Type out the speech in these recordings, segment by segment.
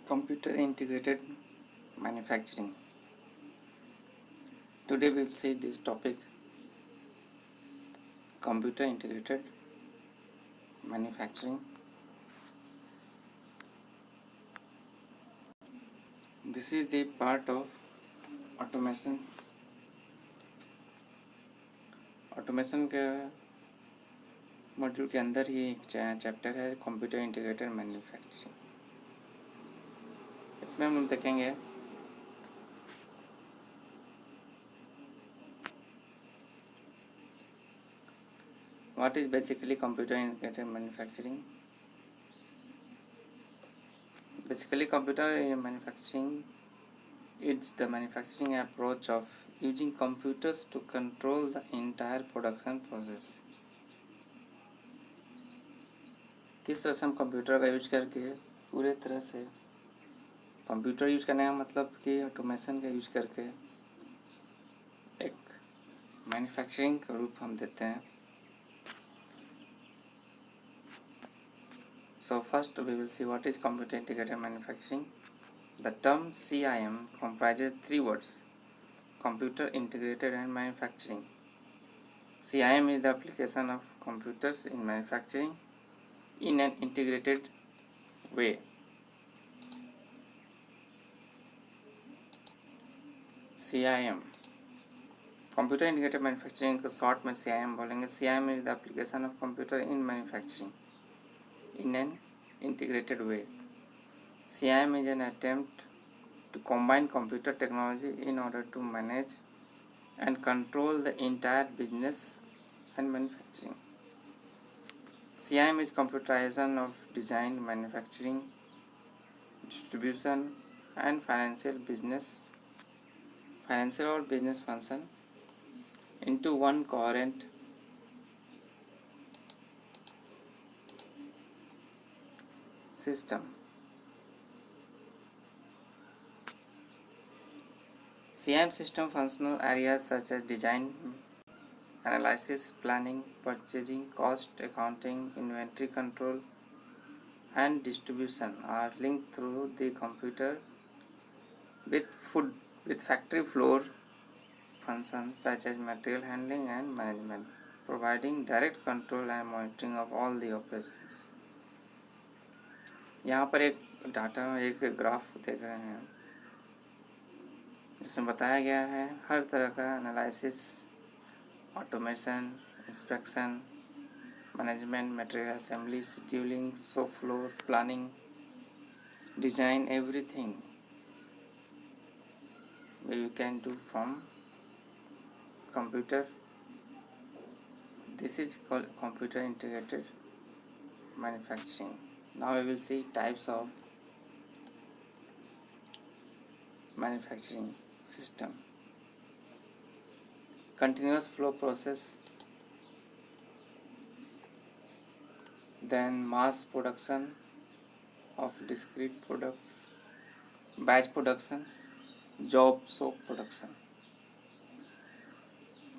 Computer integrated manufacturing. Today we'll see this topic, computer integrated manufacturing. This is the part of automation. Automation के module के अंदर ही एक chapter है computer integrated manufacturing. इसमें हम देखेंगे what is basically computer integrated manufacturing. Basically, computer manufacturing is the manufacturing approach of using computers to control the entire production process. किस तरह से हम कंप्यूटर का यूज करके पूरे तरह से कंप्यूटर यूज करने का मतलब कि ऑटोमेशन का यूज करके एक मैन्युफैक्चरिंग का रूप हम देते हैं. So first we will see what is computer integrated manufacturing. The term CIM comprises three words: computer integrated and manufacturing. CIM is the application of computers in manufacturing in an integrated way. CIM computer integrated manufacturing को short में CIM बोलेंगे. CIM is the application of computer in manufacturing in an integrated way. CIM is an attempt to combine computer technology in order to manage and control the entire business and manufacturing. CIM is computerization of design, manufacturing, distribution and financial or business function into one coherent system. CIM system functional areas such as design, analysis, planning, purchasing, cost accounting, inventory control and distribution are linked through the computer with factory floor functions such as material handling and management, providing direct control and monitoring of all the operations. यहाँ पर एक graph देख रहे हैं जिसमें बताया गया है हर तरह का analysis, automation, inspection, management, material assembly, scheduling, shop floor planning, design, everything we can do from computer. This is called computer integrated manufacturing. Now we will see types of manufacturing system. Continuous flow process, then mass production of discrete products, batch production, job scope production.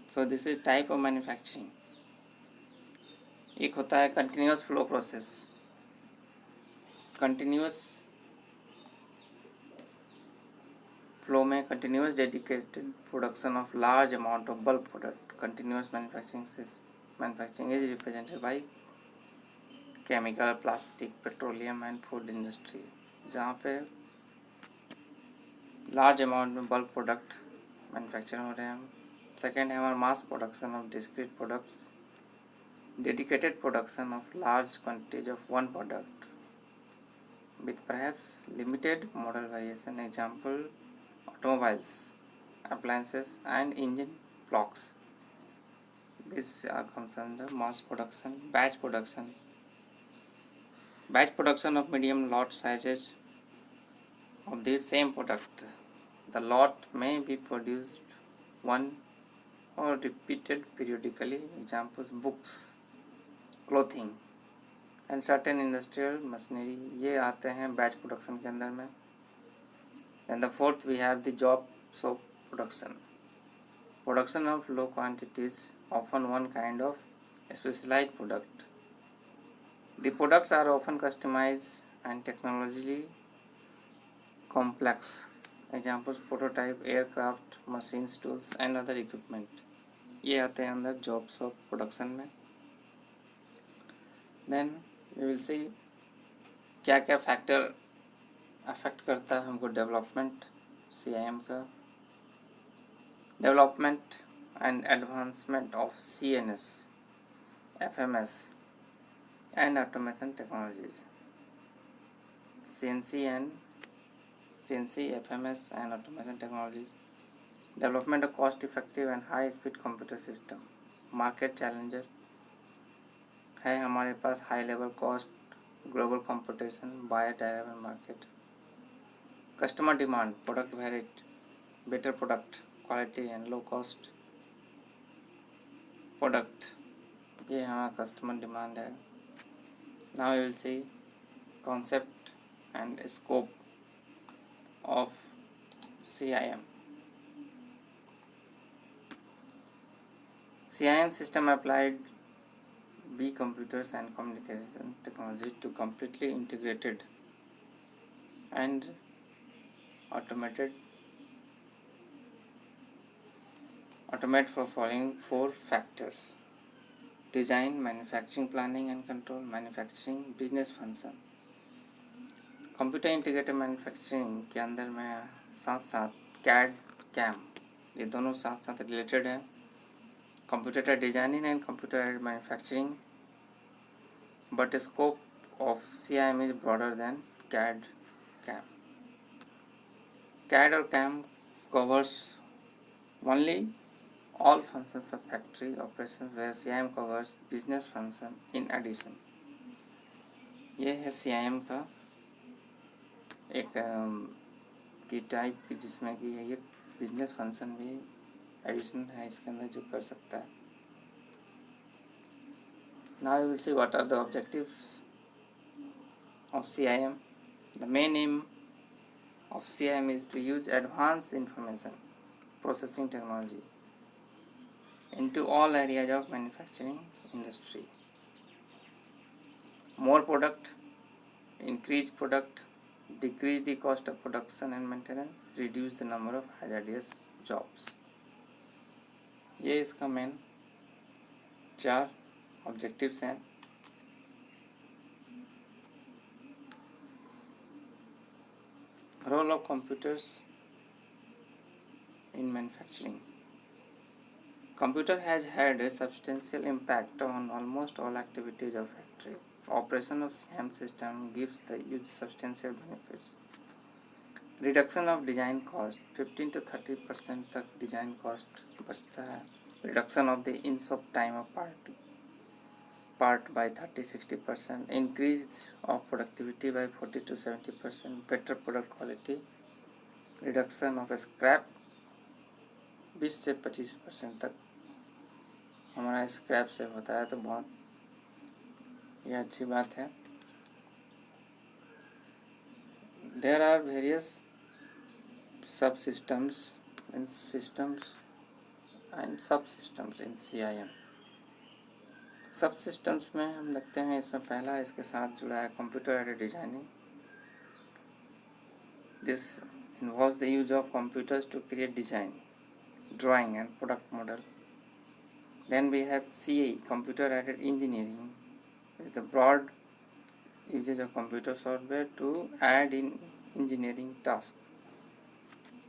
So this is type of manufacturing. एक होता है continuous flow process. Continuous flow में continuous dedicated production of large amount of bulk product. Continuous manufacturing is represented by chemical, plastic, petroleum and food industry, जहाँ पे large amount में bulk product manufacture हो रहे हैं. Second है हमारा mass production of discrete products, dedicated production of large quantity of one product with perhaps limited model variation. Example: automobiles, appliances and engine blocks. These are comes under mass production. Batch production of medium lot sizes of the same product. The lot may be produced one or repeated periodically. Examples: books, clothing and certain industrial machinery. ये आते हैं batch production के अंदर में. Then the fourth we have the job scope production of low quantities, often one kind of specialized product. The products are often customized and technologically complex. Examples: prototype, aircraft, machines, tools and other equipment. ये आते हैं अंदर jobs of production में. Then we will सी क्या क्या factor affect करता है हमको डेवलपमेंट CIM का. Development and advancement of CNS, FMS and automation technologies. CNC, FMS and automation technologies. Development of cost effective and high speed computer system. Market challenger है हमारे पास high level cost, global competition, buyer driven market. Customer demand, product variety, better product quality and low cost product. ये हमारा customer demand है. Now we will see concept and scope of CIM. CIM system applied B computers and communication technology to completely integrated and automate for following 4 factors: design, manufacturing, planning and control, manufacturing, business function. Computer integrated manufacturing के अंदर में साथ साथ CAD, CAM ये दोनों साथ साथ related है. Computer aided designing and computer aided manufacturing, but scope of CIM is broader then CAD, CAM. CAD और CAM covers only all functions of factory operations, where CIM covers business function in addition. ये है CIM का एक की type जिसमें कि ये business function भी एडिशन है इसके अंदर जो कर सकता है. Now we will see what are the objectives of CIM. The main aim of CIM is to use advanced information processing technology into all areas of manufacturing industry. More product, increase product, decrease the cost of production and maintenance, reduce the number of hazardous jobs. ये इसका main 4 objectives हैं. Role of computers in manufacturing. Computer has had a substantial impact on almost all activities of factory. Operation of CIM system gives the use substantial benefits. Reduction of design cost, 15 to 30% तक design cost बचता है. Reduction of the in-shop time of part by 30-60%. Increase of productivity by 40 to 70%. Better product quality. Reduction of scrap 20 से 25% तक हमारा scrap से होता है, तो बहुत ये अच्छी बात है. There are various subsystems and systems and subsystems in CIM. Subsystems में हम देखते हैं, इसमें पहला इसके साथ जुड़ा है computer aided designing. This involves the use of computers to create design, drawing and product model. Then we have CAE, computer aided engineering, with the broad usages of computer software to aid in engineering task.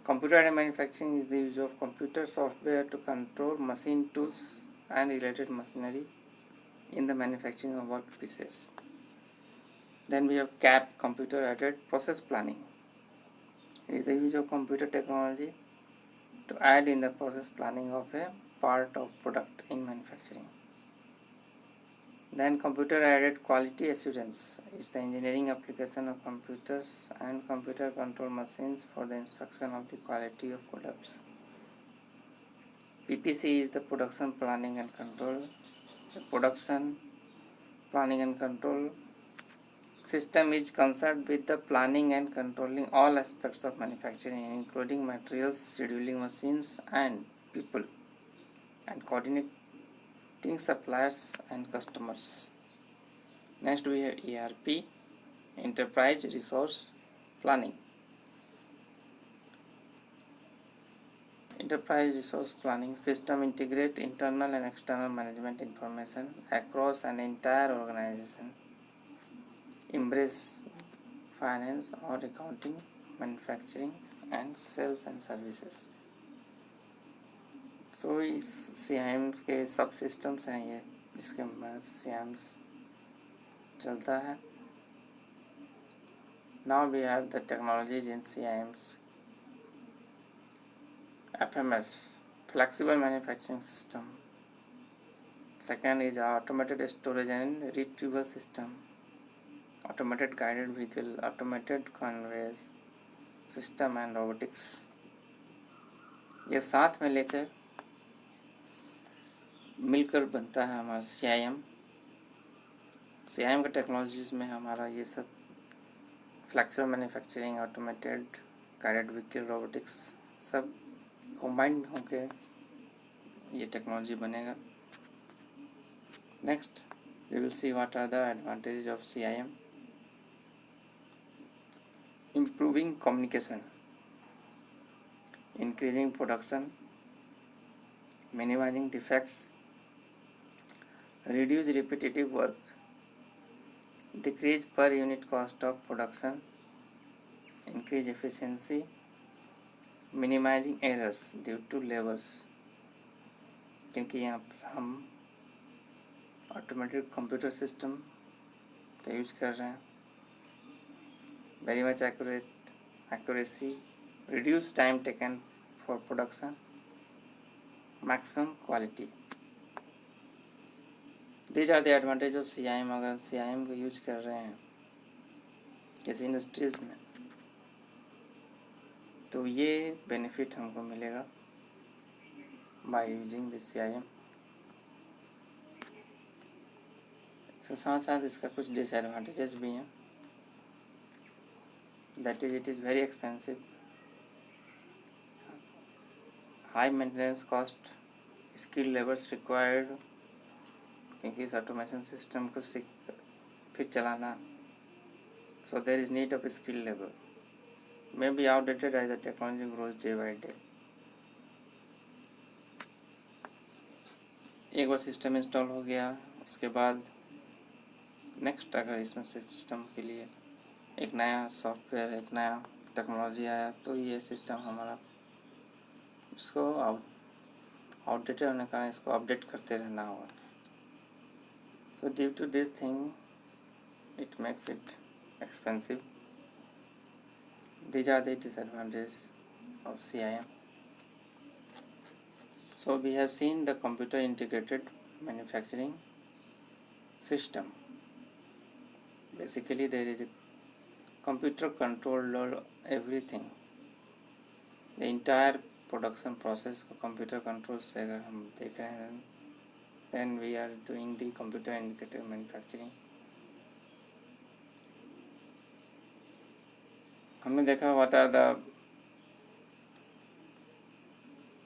Computer aided manufacturing is the use of computer software to control machine tools and related machinery in the manufacturing of workpieces. Then we have CAP, computer aided process planning. It is the use of computer technology to add in the process planning of a part of product in manufacturing. Then computer aided quality assurance is the engineering application of computers and computer control machines for the inspection of the quality of products. PPC is the production planning and control. The production planning and control system is concerned with the planning and controlling all aspects of manufacturing, including materials, scheduling machines and people, and coordinating suppliers and customers. Next we have ERP, enterprise resource planning. Enterprise resource planning system integrate internal and external management information across an entire organization. Embrace finance or accounting, manufacturing and sales and services. So इस CIMS के सब systems हैं ये जिसके मदद से CIMS चलता है. Now we have the technologies in CIMS. FMS, flexible manufacturing system. Second is automated storage and retrieval system, automated guided vehicle, automated conveyors system and robotics. ये साथ में लेकर मिलकर बनता है हमारा CIM. CIM का टेक्नोलॉजीज़ में हमारा ये सब flexible manufacturing, automated guided vehicle, robotics सब कंबाइंड होकर ये टेक्नोलॉजी बनेगा. Next we will see what are the advantages of CIM. Improving communication, increasing production, minimizing defects, reduce repetitive work, decrease per unit cost of production, increase efficiency, minimizing errors due to labors. क्योंकि यहाँ पर हम automated computer system का use कर रहे हैं. Very much accuracy, reduce time taken for production, maximum quality. These are the advantages of CIM. अगर CIM को यूज कर रहे हैं किसी इंडस्ट्रीज में तो ये बेनिफिट हमको मिलेगा बाय यूजिंग दिस CIM. तो साथ साथ इसका कुछ डिसएडवांटेजेस भी हैं. That is it is very expensive, high maintenance cost, skill labours required क्योंकि इस ऑटोमेशन सिस्टम को फिर चलाना. So there is need of skill labour, may be outdated as the technology grows day by day. एक बार system install हो गया उसके बाद नेक्स्ट अगर इसमें सिस्टम के लिए एक नया सॉफ्टवेयर, एक नया टेक्नोलॉजी आया तो ये सिस्टम हमारा इसको आउटडेटेड होने का इसको अपडेट करते रहना होगा. So due to this thing it makes it expensive. These are the disadvantages of CIM. So we have seen the computer integrated manufacturing system. Basically there is a computer controlled everything. The entire production process को computer control से अगर हम देख रहे हैं then we are doing the computer integrated manufacturing. हमने देखा what are the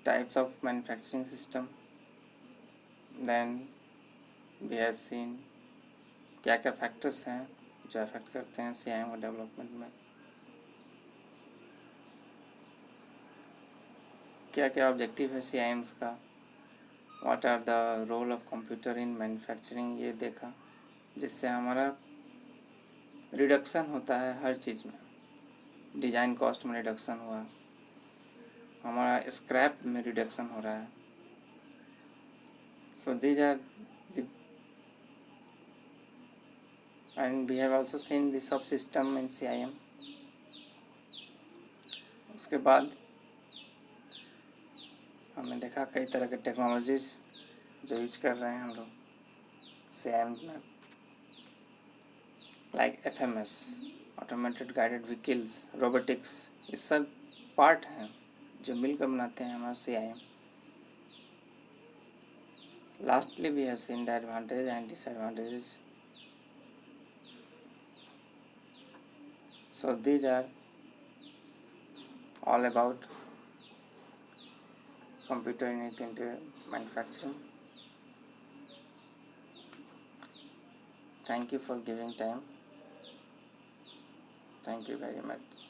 types of manufacturing system. Then we have seen क्या क्या factors हैं जो affect करते हैं CIM डेवलपमेंट में, क्या क्या ऑब्जेक्टिव है CIMs का, what are the role of computer in manufacturing ये देखा, जिससे हमारा रिडक्शन होता है हर चीज़ में. डिज़ाइन कॉस्ट में रिडक्शन हुआ, हमारा स्क्रैप में रिडक्शन हो रहा है. So these are and we have also seen the subsystem in CIM. उसके बाद हमने देखा कई तरह के टेक्नोलॉजीज जो यूज कर रहे हैं हम लोग CIM में, like FMS, automated guided vehicles, robotics. ये सब पार्ट हैं जो मिलकर बनाते हैं हमारा CIM. Lastly, we have seen the advantages and disadvantages. So these are all about computer integrated manufacturing. Thank you for giving time. Thank you very much.